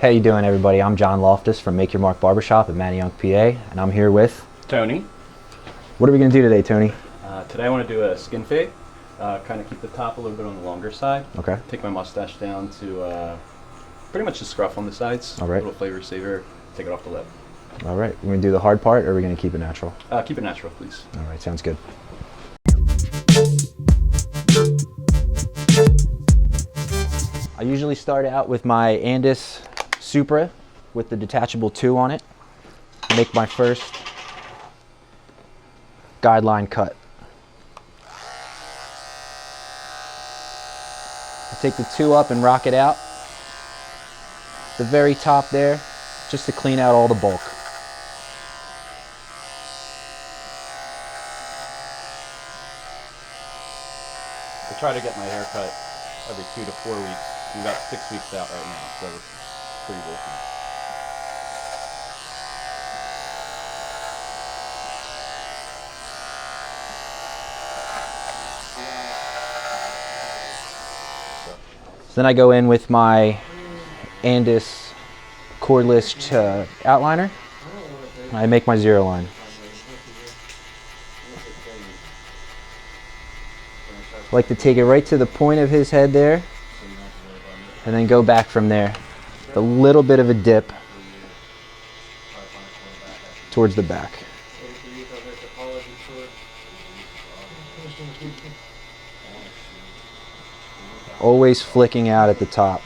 How you doing, everybody? I'm John Luftus from Make Your Mark Barbershop in Manayunk, PA, and I'm here with Tony. What are we going to do today, Tony? Today I want to do a skin fade, kind of keep the top a little bit on the longer side. Okay. Take my mustache down to pretty much the scruff on the sides. All right. A little flavor saver, take it off the lip. All right. We're going to do the hard part, or are we going to keep it natural? Keep it natural, please. All right. Sounds good. I usually start out with my Andis Supra with the detachable 2 on it. Make my first guideline cut. I take the 2 up and rock it out. The very top there, just to clean out all the bulk. I try to get my hair cut every 2 to 4 weeks. We've got 6 weeks out right now, so it's pretty bulky. So then I go in with my Andis cordless outliner. I make my 0 line. I like to take it right to the point of his head there, and then go back from there. A little bit of a dip towards the back. Always flicking out at the top.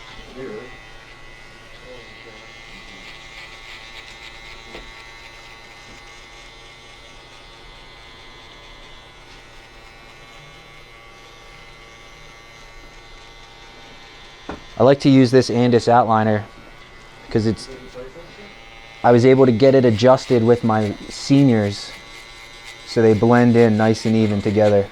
I like to use this Andis outliner because I was able to get it adjusted with my seniors so they blend in nice and even together.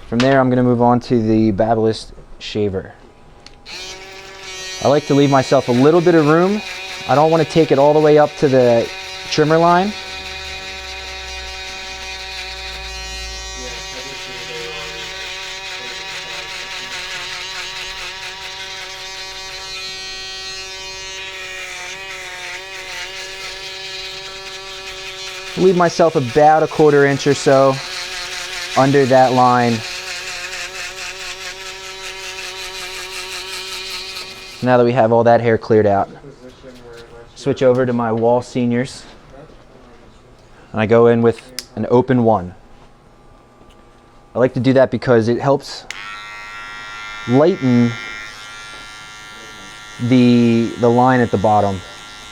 From there, I'm going to move on to the Babyliss shaver. I like to leave myself a little bit of room. I don't want to take it all the way up to the trimmer line. Leave myself about a 1/4 inch or so under that line. Now that we have all that hair cleared out, switch over to my wall seniors, and I go in with an open 1. I like to do that because it helps lighten the line at the bottom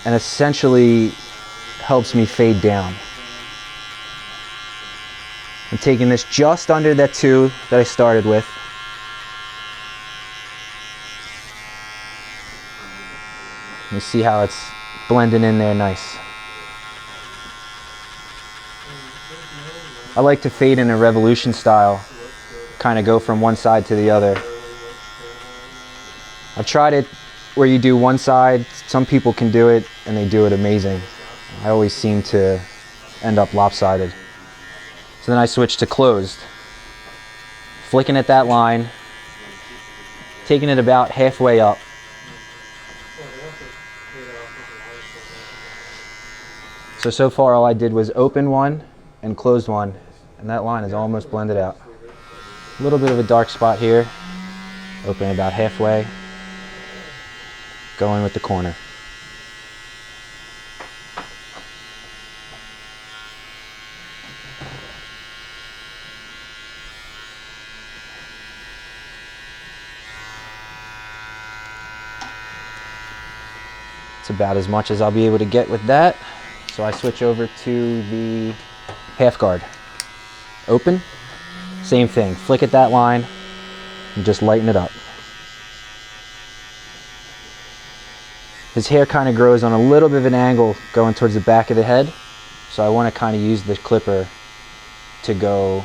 and essentially helps me fade down. I'm taking this just under that 2 that I started with. You see how it's blending in there nice. I like to fade in a revolution style, kind of go from one side to the other. I've tried it where you do one side. Some people can do it and they do it amazing. I always seem to end up lopsided. So then I switch to closed. Flicking at that line, taking it about halfway up. So far all I did was open 1 and closed 1, and that line is almost blended out. A little bit of a dark spot here, open about halfway, go in with the corner. It's about as much as I'll be able to get with that. So I switch over to the half guard. Open, same thing. Flick at that line and just lighten it up. His hair kind of grows on a little bit of an angle going towards the back of the head. So I want to kind of use the clipper to go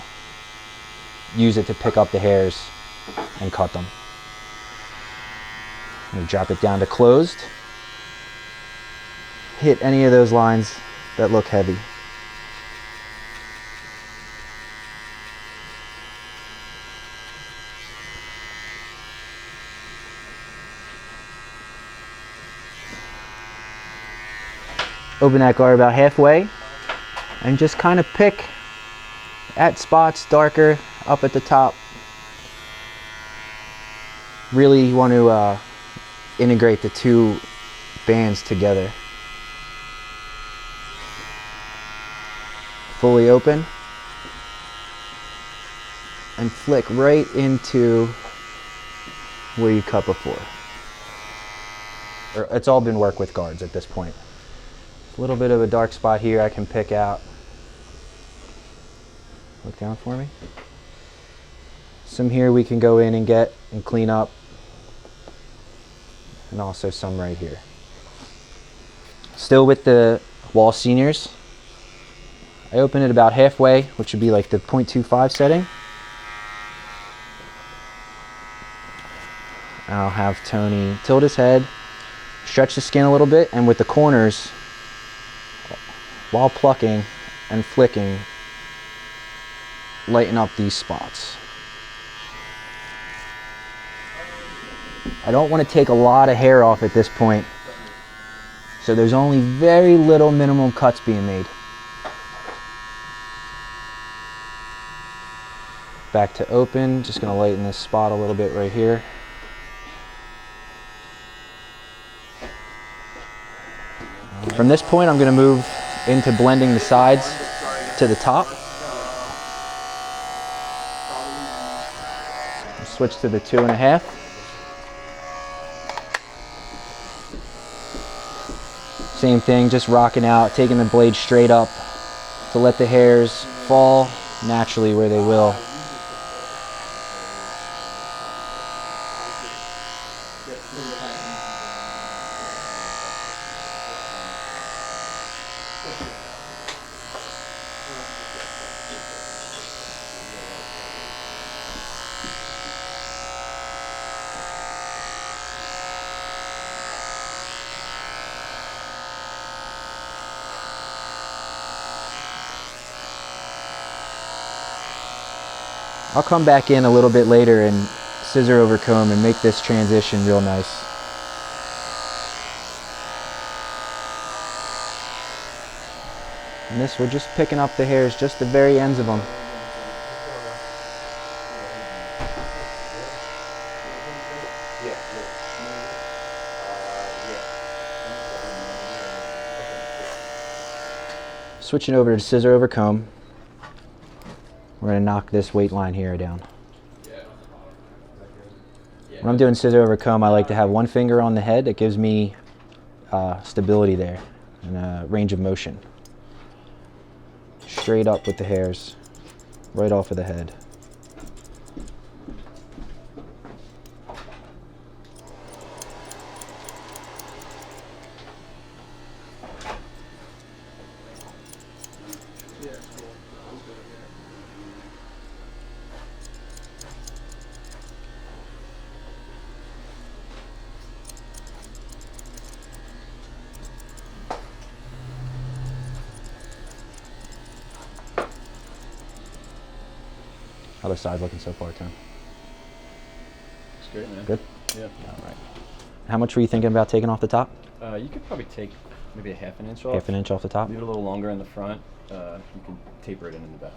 use it to pick up the hairs and cut them. I'm going to drop it down to closed. Hit any of those lines that look heavy. Open that guard about halfway and just kind of pick at spots darker up at the top. Really want to integrate the two bands together. Fully open and flick right into where you cut before. It's all been work with guards at this point. A little bit of a dark spot here I can pick out. Look down for me. Some here we can go in and get and clean up. And also some right here. Still with the wall seniors. I open it about halfway, which would be like the 0.25 setting. I'll have Tony tilt his head, stretch the skin a little bit, and with the corners, while plucking and flicking, lighten up these spots. I don't want to take a lot of hair off at this point, so there's only very little minimum cuts being made. Back to open, just going to lighten this spot a little bit right here. From this point, I'm going to move into blending the sides to the top. Switch to the 2.5. Same thing, just rocking out, taking the blade straight up to let the hairs fall naturally where they will. I'll come back in a little bit later and scissor over comb and make this transition real nice. And this, we're just picking up the hairs, just the very ends of them. Switching over to scissor over comb. We're going to knock this weight line here down. When I'm doing scissor over comb, I like to have one finger on the head. It gives me stability there and range of motion. Straight up with the hairs, right off of the head. How the sides looking so far, Tim? It's great, man. Good? Yeah. All right. How much were you thinking about taking off the top? You could probably take maybe a half an inch off. Half an inch off the top? Leave it a little longer in the front. You can taper it in the back.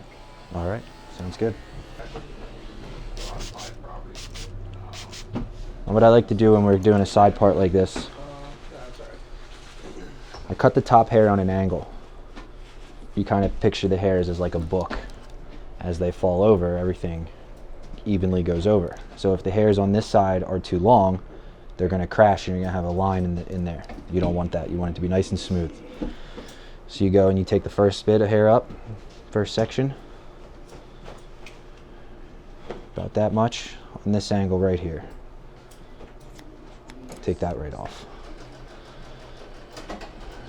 All right. Sounds good. And what I like to do when we're doing a side part like this, I cut the top hair on an angle. You kind of picture the hairs as like a book. As they fall over, everything evenly goes over. So if the hairs on this side are too long, they're going to crash and you're going to have a line in there. You don't want that. You want it to be nice and smooth. So you go and you take the first bit of hair up, first section, about that much on this angle right here. Take that right off.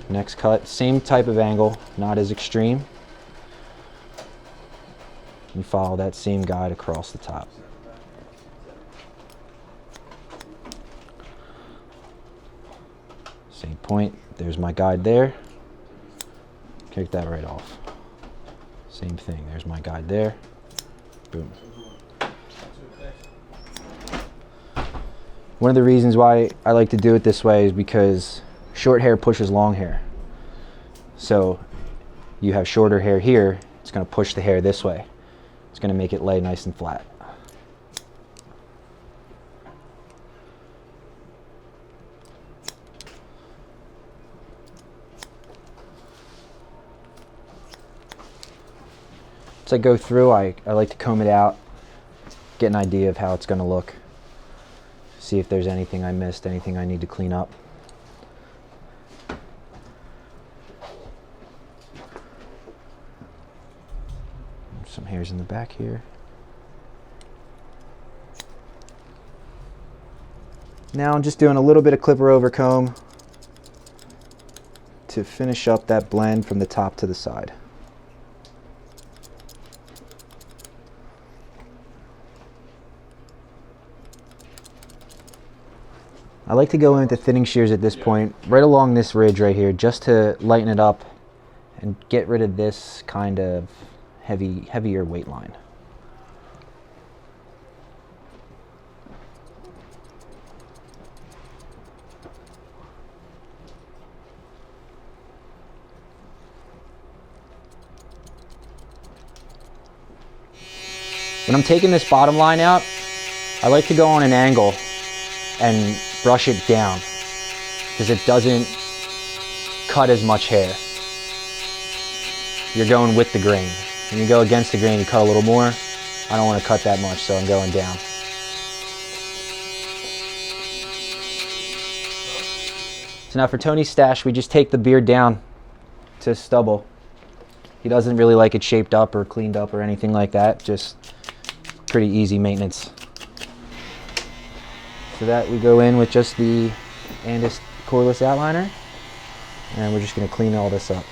Next cut, same type of angle, not as extreme. and follow that same guide across the top. Same point, there's my guide there. Kick that right off. Same thing, there's my guide there. Boom. One of the reasons why I like to do it this way is because short hair pushes long hair. So you have shorter hair here, it's going to push the hair this way. It's going to make it lay nice and flat. As I go through, I like to comb it out, get an idea of how it's going to look, see if there's anything I missed, anything I need to clean up. Some hairs in the back here. Now I'm just doing a little bit of clipper over comb to finish up that blend from the top to the side. I like to go in with the thinning shears at this point, right along this ridge right here, just to lighten it up and get rid of this kind of heavier weight line. When I'm taking this bottom line out, I like to go on an angle and brush it down because it doesn't cut as much hair. You're going with the grain. When you go against the grain, you cut a little more. I don't want to cut that much, so I'm going down. So now for Tony's stash, we just take the beard down to stubble. He doesn't really like it shaped up or cleaned up or anything like that. Just pretty easy maintenance. So that we go in with just the Andis cordless outliner, and we're just going to clean all this up.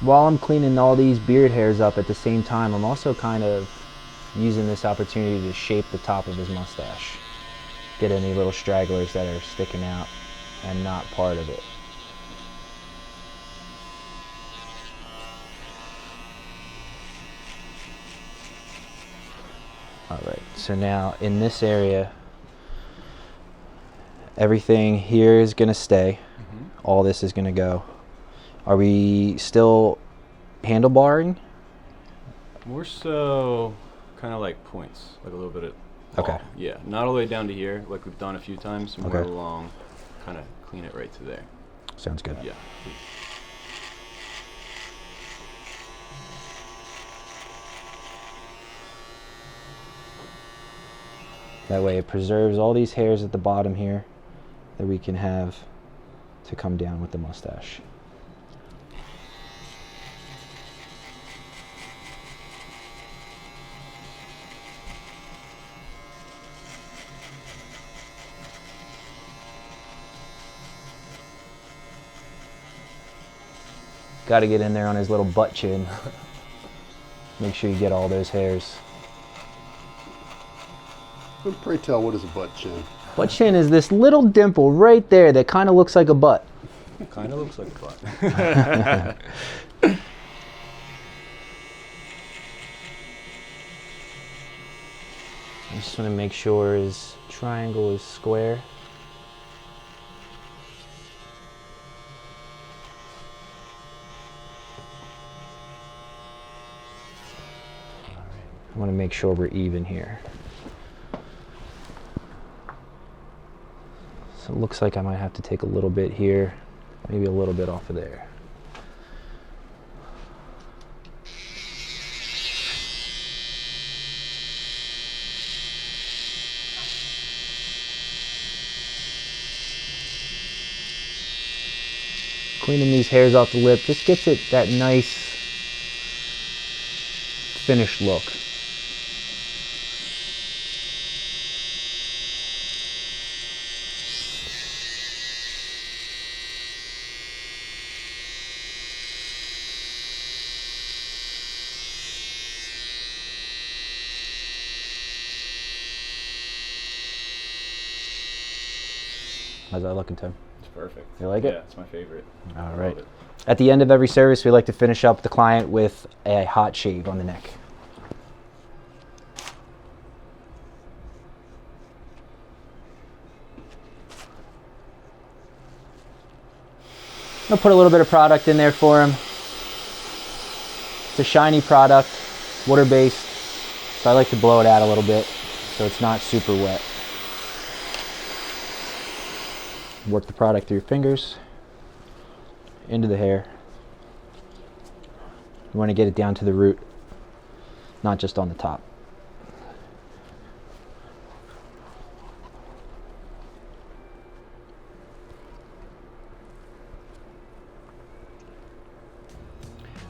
While I'm cleaning all these beard hairs up at the same time, I'm also kind of using this opportunity to shape the top of his mustache. Get any little stragglers that are sticking out and not part of it. Alright, so now in this area, everything here is going to stay. All this is going to go. Are we still handlebarring? More so kind of like points, like a little bit of Okay. Yeah, not all the way down to here like we've done a few times, more Okay. along, kind of clean it right to there. Sounds good. Yeah. That way it preserves all these hairs at the bottom here that we can have to come down with the mustache. Got to get in there on his little butt chin. Make sure you get all those hairs. But pray tell, what is a butt chin? Butt chin is this little dimple right there that kind of looks like a butt. Kind of looks like a butt. I just want to make sure his triangle is square. I want to make sure we're even here. So It looks like I might have to take a little bit here, maybe a little bit off of there. Cleaning these hairs off the lip just gets it that nice finished look. How's that looking, Tim? It's perfect. You like it? Yeah, it's my favorite. All I right. love it. At the end of every service, we like to finish up the client with a hot shave on the neck. I'll put a little bit of product in there for him. It's a shiny product, water-based, so I like to blow it out a little bit so it's not super wet. Work the product through your fingers, into the hair. You want to get it down to the root, not just on the top.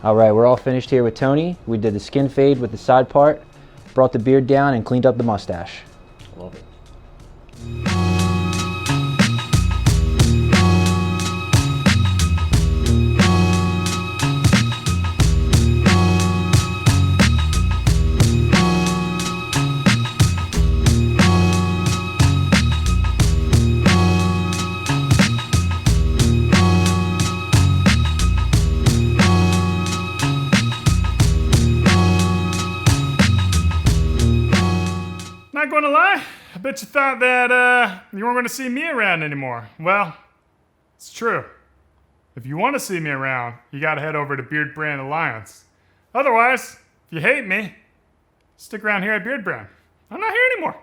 All right, we're all finished here with Tony. We did the skin fade with the side part, brought the beard down, and cleaned up the mustache. I love it. Not gonna lie, I bet you thought that you weren't gonna see me around anymore. Well, it's true. If you want to see me around, you gotta head over to Beardbrand Alliance. Otherwise, if you hate me, stick around here at Beardbrand. I'm not here anymore.